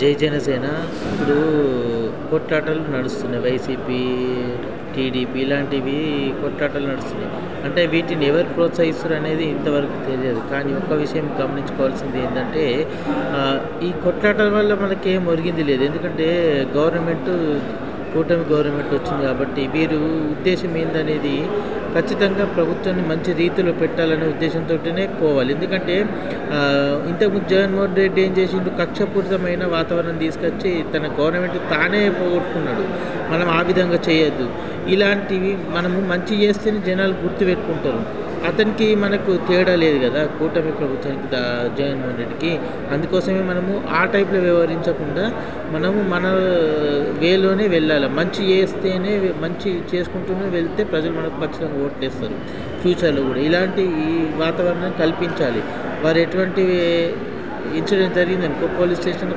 జై జనసేన ఇప్పుడు కొట్లాటలు నడుస్తున్నాయి. వైసీపీ, టీడీపీ ఇలాంటివి కొట్లాటలు నడుస్తున్నాయి. అంటే వీటిని ఎవరు ప్రోత్సహిస్తారు అనేది ఇంతవరకు తెలియదు. కానీ ఒక్క విషయం గమనించుకోవాల్సింది ఏంటంటే ఈ కొట్లాటల వల్ల మనకేం ఒరిగింది లేదు. ఎందుకంటే కూటమి గవర్నమెంట్ వచ్చింది కాబట్టి వీరు ఉద్దేశం ఏందనేది ఖచ్చితంగా ప్రభుత్వాన్ని మంచి రీతిలో పెట్టాలనే ఉద్దేశంతోనే పోవాలి. ఎందుకంటే ఇంతకుముందు జగన్మోహన్ రెడ్డి ఏం చేసిండు, కక్షపూరితమైన వాతావరణం తీసుకొచ్చి తన గవర్నమెంట్ తానే పోగొట్టుకున్నాడు. మనం ఆ విధంగా చేయొద్దు. ఇలాంటివి మనము మంచి చేస్తేనే జనాలు గుర్తుపెట్టుకుంటారు. అతనికి మనకు తేడా లేదు కదా, కూటమి ప్రభుత్వానికి జగన్మోహన్ రెడ్డికి. అందుకోసమే మనము ఆ టైప్లో వ్యవహరించకుండా మనము మన వేలోనే వెళ్ళాలి. మంచి చేస్తేనే, మంచి చేసుకుంటూనే వెళ్తే ప్రజలు మనకు ఖచ్చితంగా ఓట్లేస్తారు ఫ్యూచర్లో కూడా. ఇలాంటి ఈ వాతావరణం కల్పించాలి. వారు ఎటువంటి ఇన్సిడెంట్ జరిగిందనుకో పోలీస్ స్టేషన్